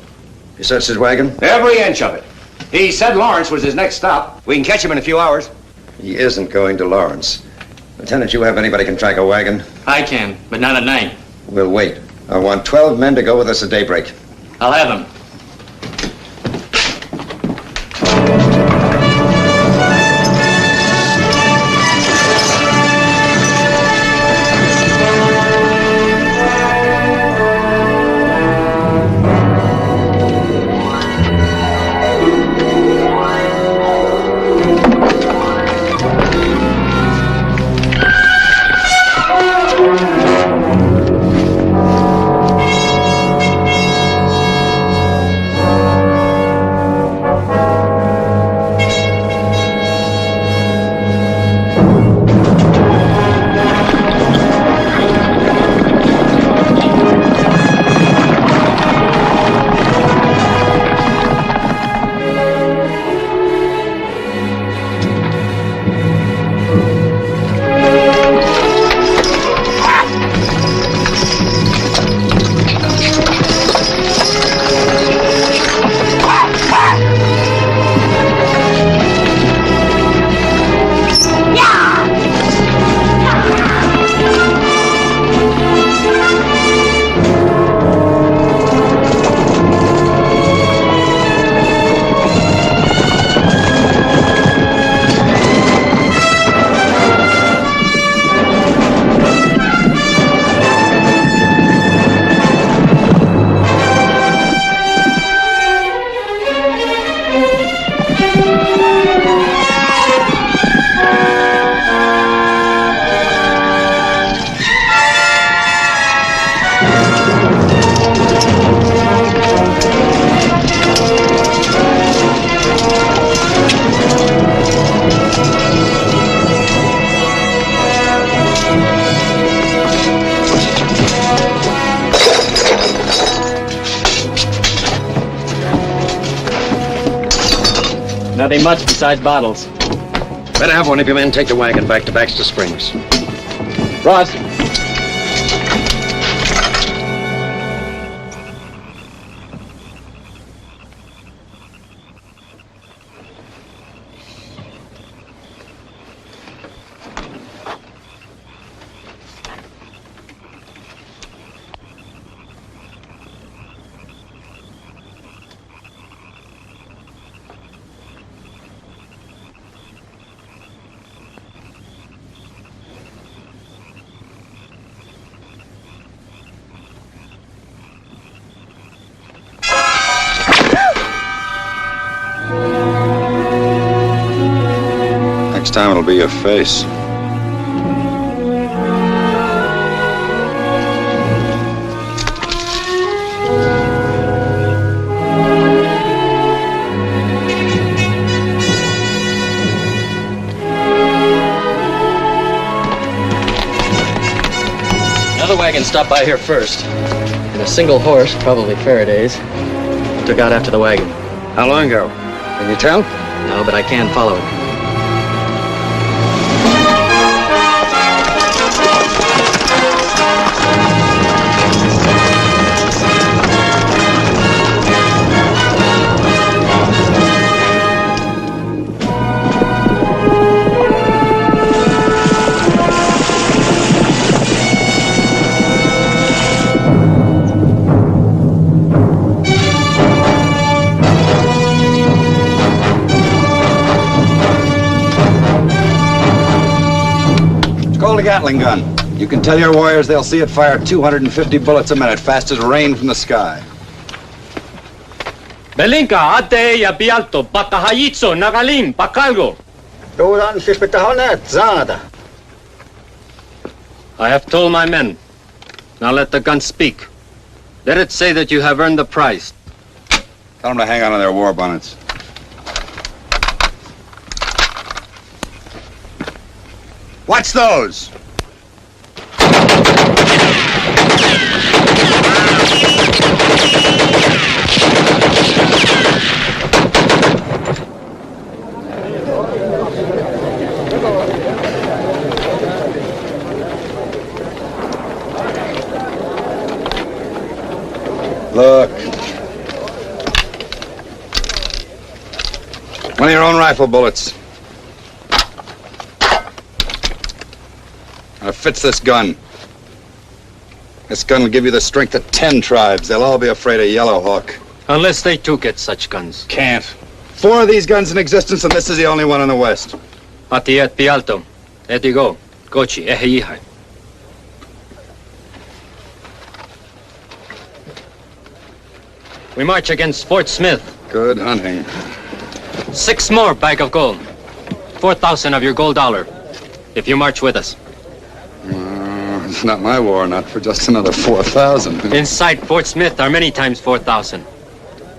You searched his wagon? Every inch of it. He said Lawrence was his next stop. We can catch him in a few hours. He isn't going to Lawrence. Lieutenant, you have anybody can track a wagon? I can, but not at night. We'll wait. I want 12 men to go with us at daybreak. I'll have them. Nothing much besides bottles. Better have one of your men take the wagon back to Baxter Springs. Ross. Next time it'll be your face. Another wagon stopped by here first. And a single horse, probably Faraday's, took out after the wagon. How long ago? Can you tell? No, but I can follow it. Call the Gatling gun. You can tell your warriors they'll see it fire 250 bullets a minute, fast as rain from the sky. Belinka, ate ja pialto, patahayitso, nagalim, pakalgo. I have told my men. Now let the gun speak. Let it say that you have earned the prize. Tell them to hang on to their war bonnets. What's those? Look. One of your own rifle bullets. It fits this gun. This gun will give you the strength of 10 tribes. They'll all be afraid of Yellow Hawk. Unless they too get such guns. Can't. 4 of these guns in existence, and this is the only one in the West. Ati et pialto, etigo, gochi, ehihai. We march against Fort Smith. Good hunting. 6 more bag of gold. 4,000 of your gold dollar. If you march with us. It's not my war, not for just another 4,000. Inside Fort Smith are many times 4,000.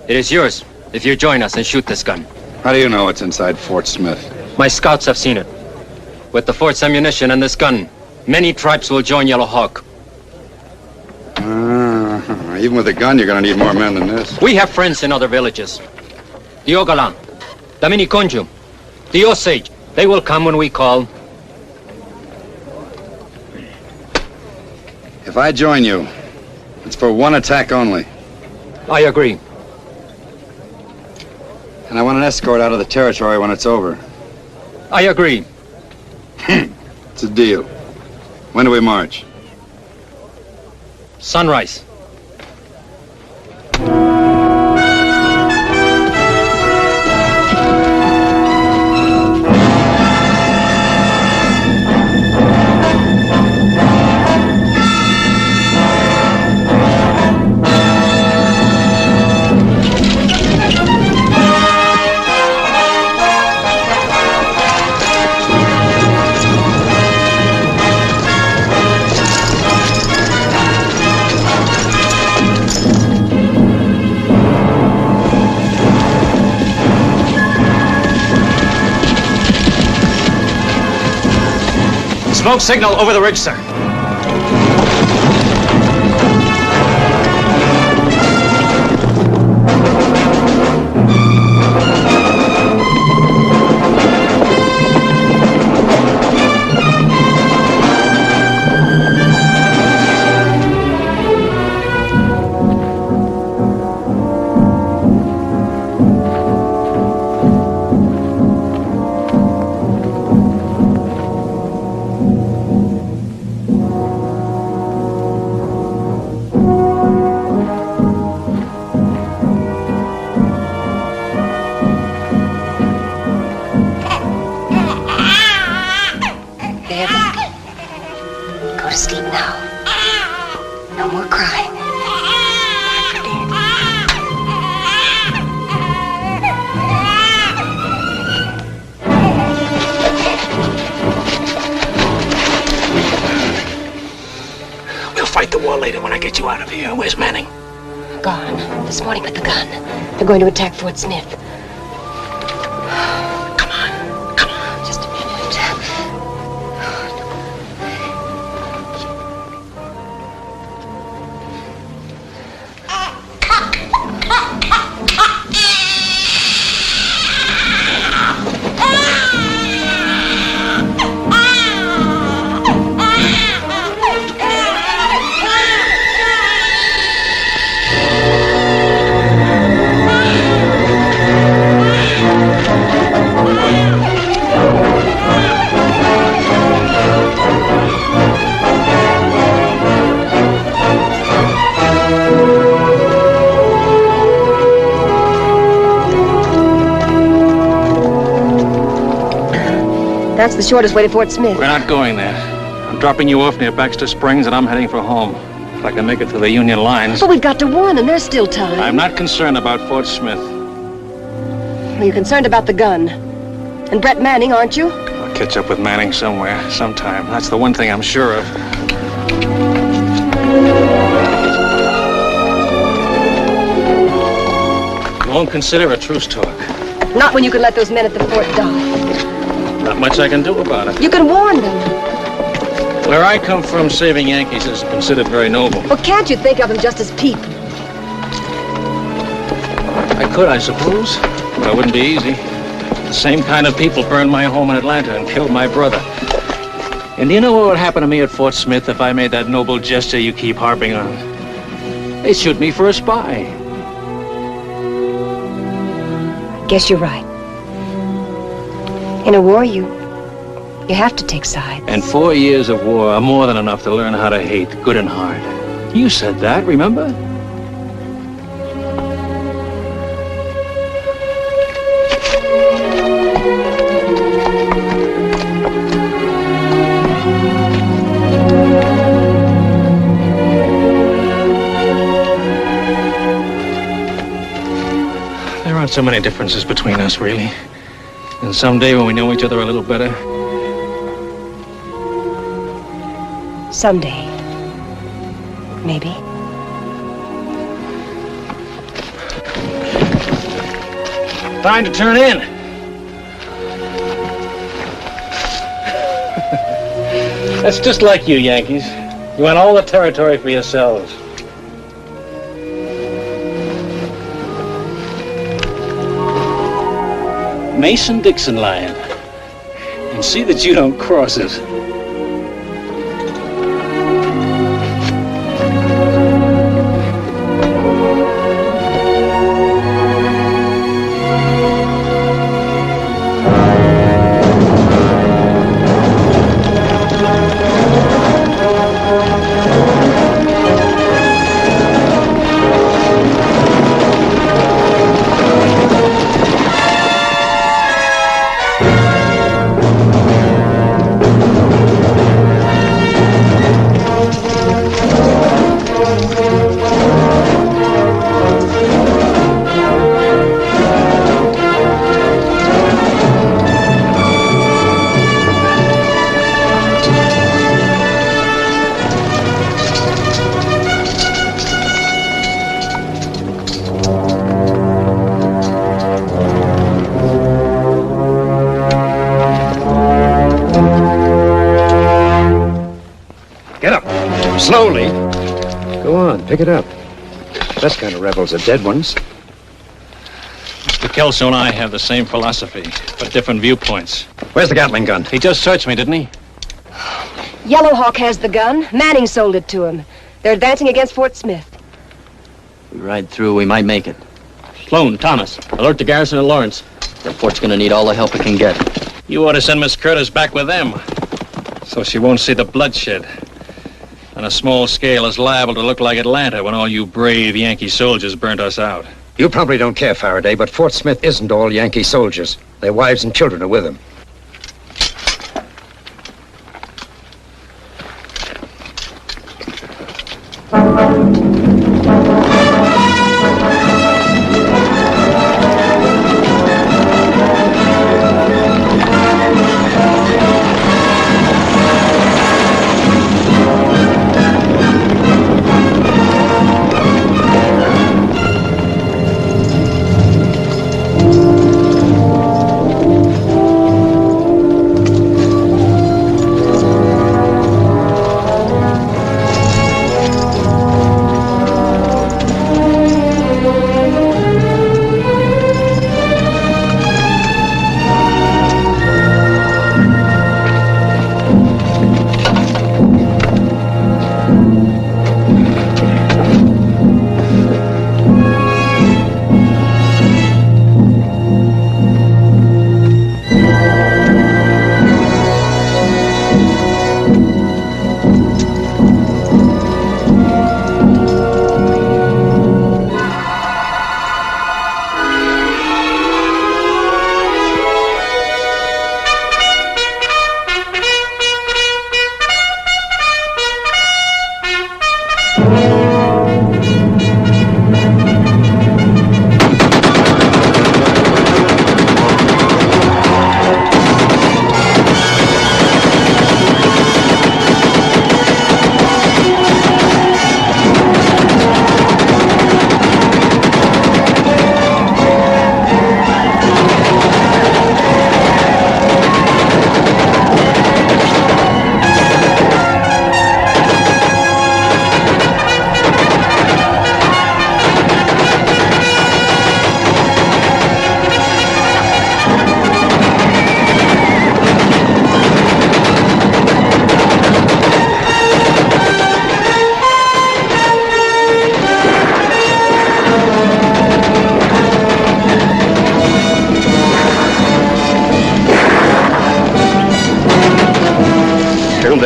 It is yours if you join us and shoot this gun. How do you know it's inside Fort Smith? My scouts have seen it. With the fort's ammunition and this gun, many tribes will join Yellow Hawk. Even with a gun, you're gonna need more men than this. We have friends in other villages. The Ogalan, the Miniconju, the Osage. They will come when we call. If I join you, it's for one attack only. I agree. And I want an escort out of the territory when it's over. I agree. It's a deal. When do we march? Sunrise. Smoke signal over the ridge, sir. Now, no more crying. We'll fight the war later when I get you out of here. Where's Manning? Gone. This morning with the gun. They're going to attack Fort Smith. Come on. Just a minute. That's the shortest way to Fort Smith. We're not going there. I'm dropping you off near Baxter Springs, and I'm heading for home. If I can make it to the Union lines. But we've got to warn them. There's still time. I'm not concerned about Fort Smith. Well, you're concerned about the gun. And Brett Manning, aren't you? I'll catch up with Manning somewhere, sometime. That's the one thing I'm sure of. You won't consider a truce talk. Not when you can let those men at the fort die. Not much I can do about it. You can warn them. Where I come from, saving Yankees is considered very noble. Well, can't you think of them just as people? I could, I suppose, but it wouldn't be easy. The same kind of people burned my home in Atlanta and killed my brother. And do you know what would happen to me at Fort Smith if I made that noble gesture you keep harping on? They'd shoot me for a spy. Guess you're right. In a war, you have to take sides. And 4 years of war are more than enough to learn how to hate good and hard. You said that, remember? There aren't so many differences between us, really. And someday when we know each other a little better, someday. Maybe. time to turn in. That's just like you, Yankees. You want all the territory for yourselves. Mason-Dixon line. And see that you don't cross it. Slowly. Go on, pick it up. Best kind of rebels are dead ones. Mr. Kelso and I have the same philosophy, but different viewpoints. Where's the Gatling gun? He just searched me, didn't he? Yellowhawk has the gun. Manning sold it to him. They're advancing against Fort Smith. We ride through, we might make it. Sloan, Thomas, alert the garrison at Lawrence. The fort's gonna need all the help it can get. You ought to send Miss Curtis back with them, so she won't see the bloodshed. On a small scale, is liable to look like Atlanta when all you brave Yankee soldiers burnt us out. You probably don't care, Faraday, but Fort Smith isn't all Yankee soldiers. Their wives and children are with them.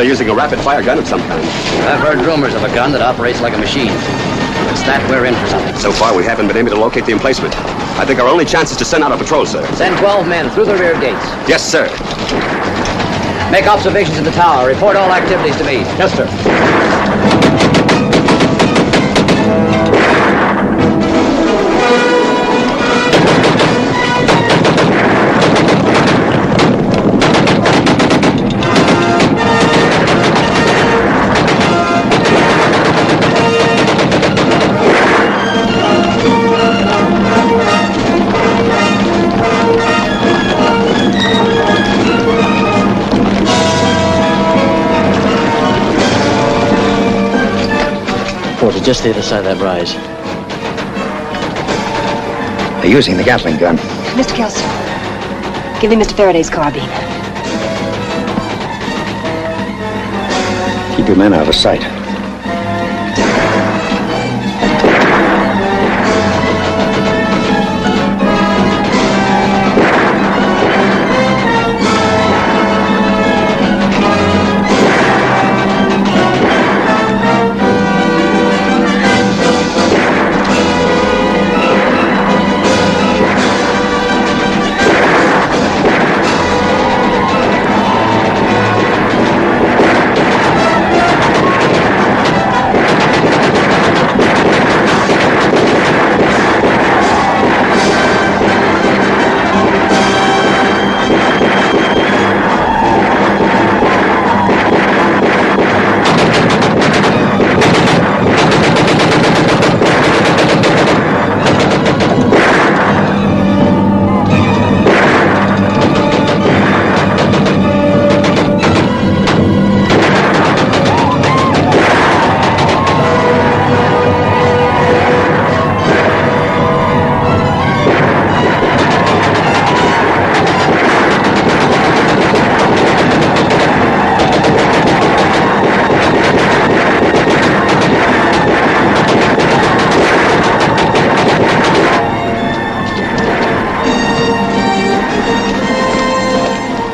they're using a rapid-fire gun of some kind. I've heard rumors of a gun that operates like a machine. If it's that, we're in for something. So far, we haven't been able to locate the emplacement. I think our only chance is to send out a patrol, sir. Send 12 men through the rear gates. Yes, sir. Make observations of the tower. Report all activities to me. Yes, sir. Just the other side of that rise. They're using the Gatling gun. Mr. Kelso, give me Mr. Faraday's carbine. Keep your men out of sight.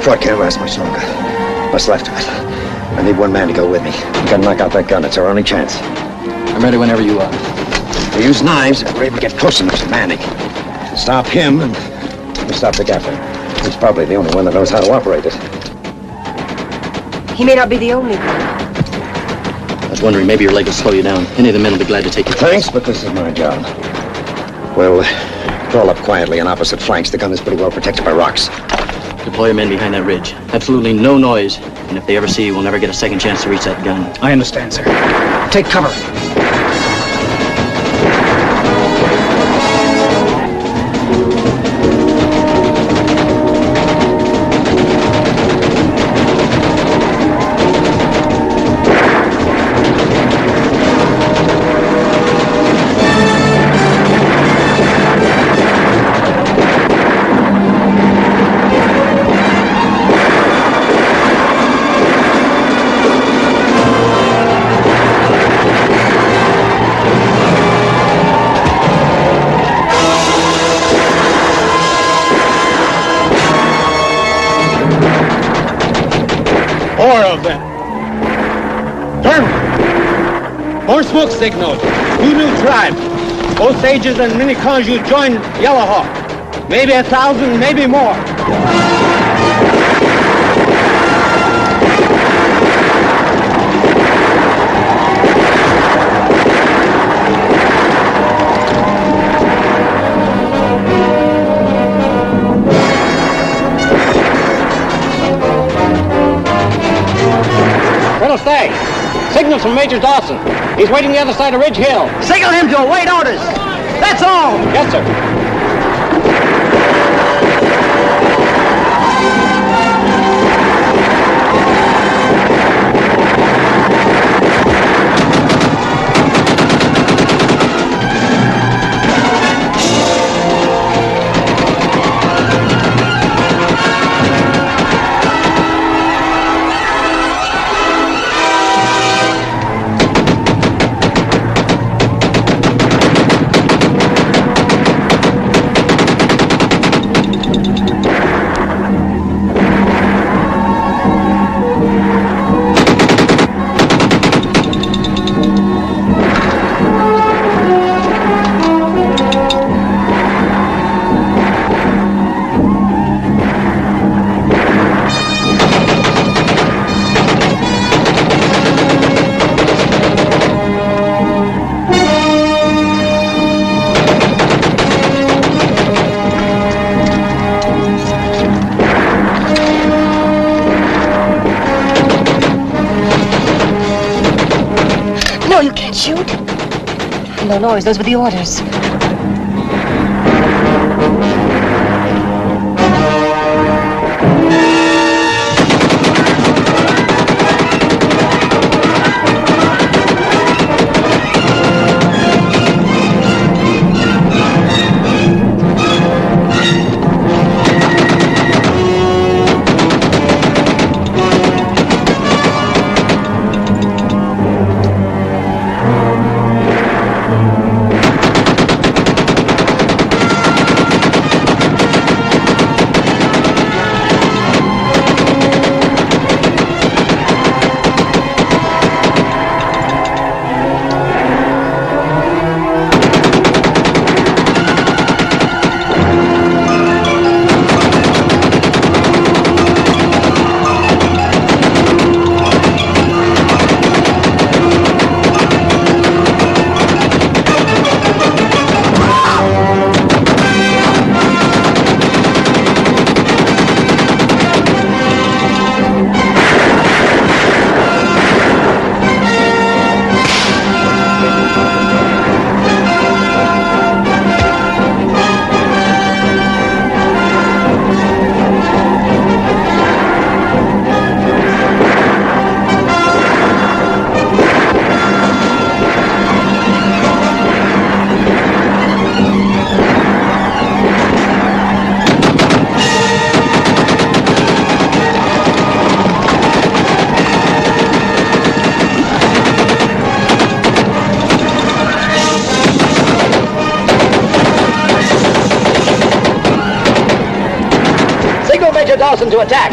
Fort can't last much longer. What's left of it? I need one man to go with me. We gotta knock out that gun. It's our only chance. I'm ready whenever you are. We use knives if we're able to get close enough to Manning. Stop him and we stop the Gatling. He's probably the only one that knows how to operate it. He may not be the only one. I was wondering, maybe your leg will slow you down. Any of the men will be glad to take you. Thanks, but this is my job. We'll crawl up quietly on opposite flanks. The gun is pretty well protected by rocks. Deploy your men behind that ridge. Absolutely no noise. And if they ever see you, we'll never get a second chance to reach that gun. I understand, sir. Take cover. More smoke signals. 2 new tribes. Osages and Miniconjou joined Yellow Hawk. Maybe 1,000, maybe more. Colonel Stagg, signals from Major Dawson. He's waiting the other side of Ridge Hill. Signal him to await orders. That's all. Yes, sir. No, you can't shoot. No noise. Those were the orders. Major Dawson to attack.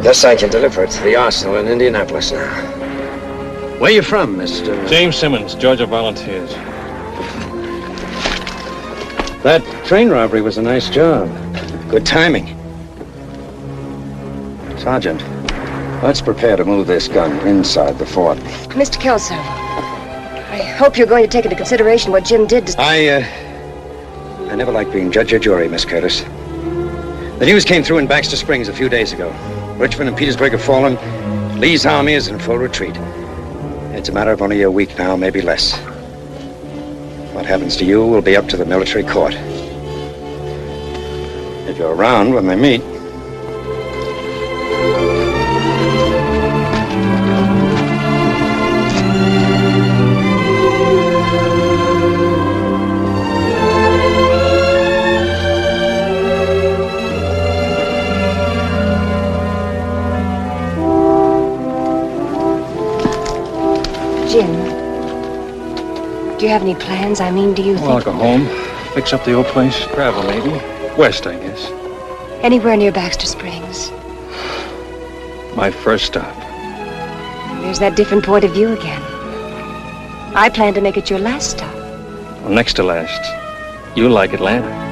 Yes, I can deliver it to the arsenal in Indianapolis now. Where you from, Mr.? James Simmons, Georgia Volunteers. That train robbery was a nice job. Good timing. Sergeant, let's prepare to move this gun inside the fort. Mr. Kelso, I hope you're going to take into consideration what Jim did to... I never liked being judge or jury, Miss Curtis. The news came through in Baxter Springs a few days ago. Richmond and Petersburg have fallen. Lee's army is in full retreat. It's a matter of only a week now, maybe less. What happens to you will be up to the military court. If you're around when they meet. Jim, do you have any plans? I mean, do you Well, I'll think... go home, fix up the old place, travel maybe. West, I guess. Anywhere near Baxter Springs? My first stop. There's that different point of view again. I plan to make it your last stop. Well, next to last. You like Atlanta.